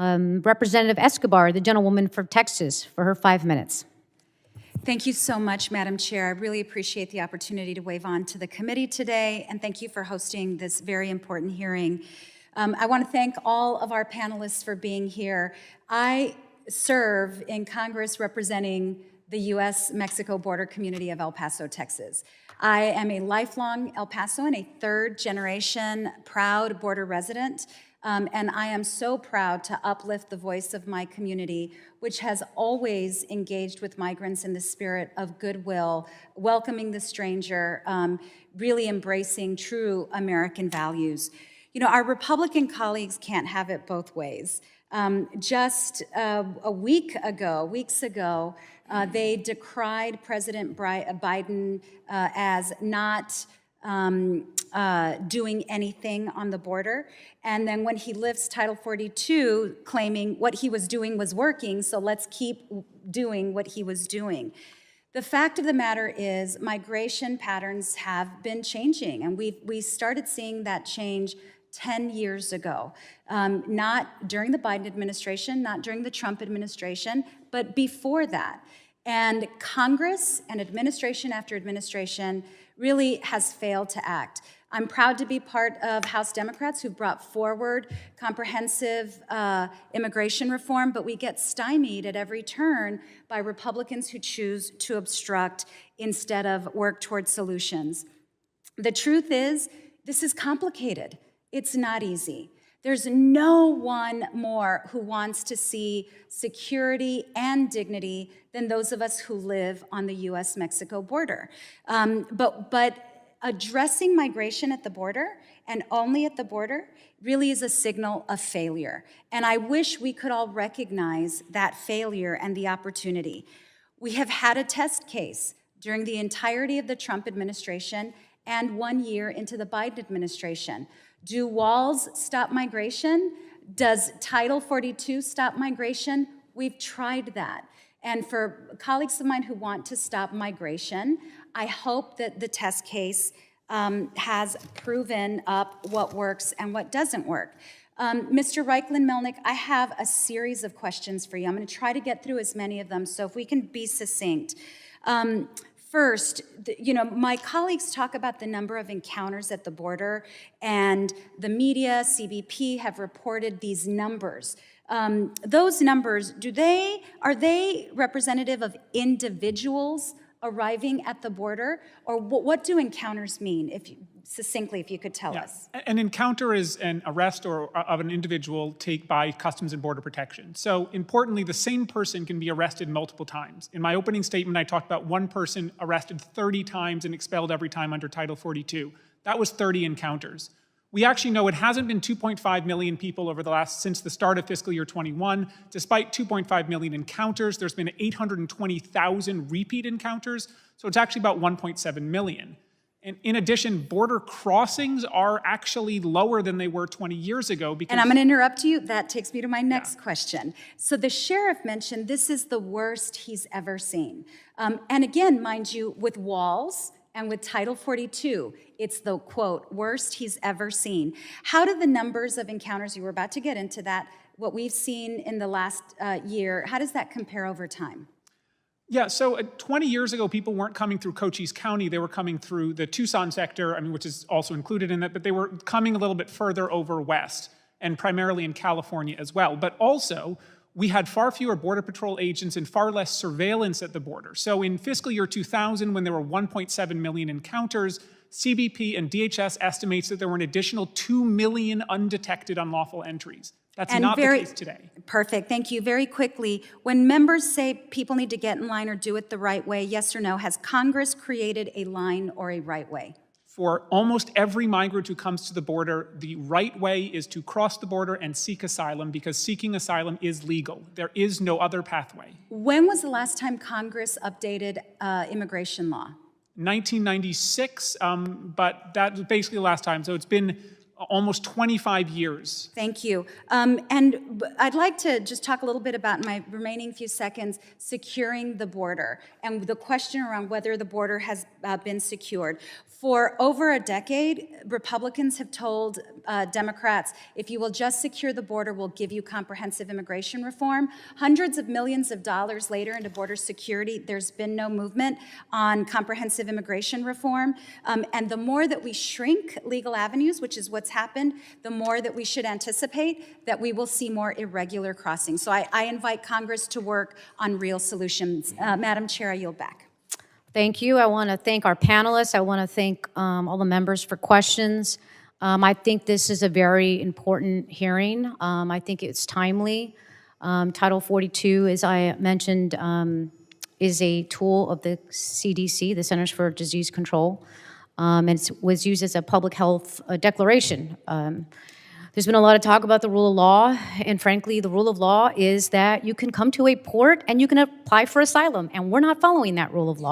Representative Escobar, the gentlewoman from Texas, for her 5 minutes. Thank you so much, Madam Chair. I really appreciate the opportunity to wave on to the committee today, and thank you for hosting this very important hearing. I want to thank all of our panelists for being here. I serve in Congress representing the U.S.-Mexico border community of El Paso, Texas. I am a lifelong El Pasoan, a third-generation proud border resident, and I am so proud to uplift the voice of my community, which has always engaged with migrants in the spirit of goodwill, welcoming the stranger, really embracing true American values. You know, our Republican colleagues can't have it both ways. Just weeks ago, they decried President Biden as not doing anything on the border. And then when he lifts Title 42, claiming what he was doing was working, so let's keep doing what he was doing. The fact of the matter is migration patterns have been changing, and we started seeing that change 10 years ago. Not during the Biden administration, not during the Trump administration, but before that. And Congress and administration after administration really has failed to act. I'm proud to be part of House Democrats who brought forward comprehensive immigration reform, but we get stymied at every turn by Republicans who choose to obstruct instead of work towards solutions. The truth is, this is complicated. It's not easy. There's no one more who wants to see security and dignity than those of us who live on the U.S.-Mexico border. But addressing migration at the border, and only at the border, really is a signal of failure. And I wish we could all recognize that failure and the opportunity. We have had a test case during the entirety of the Trump administration and 1 year into the Biden administration. Do walls stop migration? Does Title 42 stop migration? We've tried that. And for colleagues of mine who want to stop migration, I hope that the test case has proven up what works and what doesn't work. Mr. Reichland-Melnick, I have a series of questions for you. I'm going to try to get through as many of them, so if we can be succinct. First, you know, my colleagues talk about the number of encounters at the border, and the media, CBP, have reported these numbers. Those numbers, are they representative of individuals arriving at the border, or what do encounters mean? Succinctly, if you could tell us. An encounter is an arrest of an individual by Customs and Border Protection. So importantly, the same person can be arrested multiple times. In my opening statement, I talked about one person arrested 30 times and expelled every time under Title 42. That was 30 encounters. We actually know it hasn't been 2.5 million people since the start of fiscal year 21. Despite 2.5 million encounters, there's been 820,000 repeat encounters. So it's actually about 1.7 million. And in addition, border crossings are actually lower than they were 20 years ago. And I'm going to interrupt you. That takes me to my next question. So the sheriff mentioned this is the worst he's ever seen. And again, mind you, with walls and with Title 42, it's the, quote, worst he's ever seen. How do the numbers of encounters, you were about to get into that, what we've seen in the last year, how does that compare over time? Yeah, so 20 years ago, people weren't coming through Cochise County. They were coming through the Tucson sector, which is also included in that, but they were coming a little bit further over west, and primarily in California as well. But also, we had far fewer Border Patrol agents and far less surveillance at the border. So in fiscal year 2000, when there were 1.7 million encounters, CBP and DHS estimates that there were an additional 2 million undetected unlawful entries. That's not the case today. Perfect, thank you. Very quickly, when members say people need to get in line or do it the right way, yes or no, has Congress created a line or a right way? For almost every migrant who comes to the border, the right way is to cross the border and seek asylum, because seeking asylum is legal. There is no other pathway. When was the last time Congress updated immigration law? 1996, but that was basically the last time. So it's been almost 25 years. Thank you. I'd like to just talk a little bit about, in my remaining few seconds, securing the border and the question around whether the border has been secured. For over a decade, Republicans have told Democrats, if you will just secure the border, we'll give you comprehensive immigration reform. Hundreds of millions of dollars later into border security, there's been no movement on comprehensive immigration reform. And the more that we shrink legal avenues, which is what's happened, the more that we should anticipate that we will see more irregular crossings. So I invite Congress to work on real solutions. Madam Chair, I yield back. Thank you. I want to thank our panelists. I want to thank all the members for questions. I think this is a very important hearing. I think it's timely. Title 42, as I mentioned, is a tool of the CDC, the Centers for Disease Control, and it was used as a public health declaration. There's been a lot of talk about the rule of law, and frankly, the rule of law is that you can come to a port and you can apply for asylum, and we're not following that rule of law.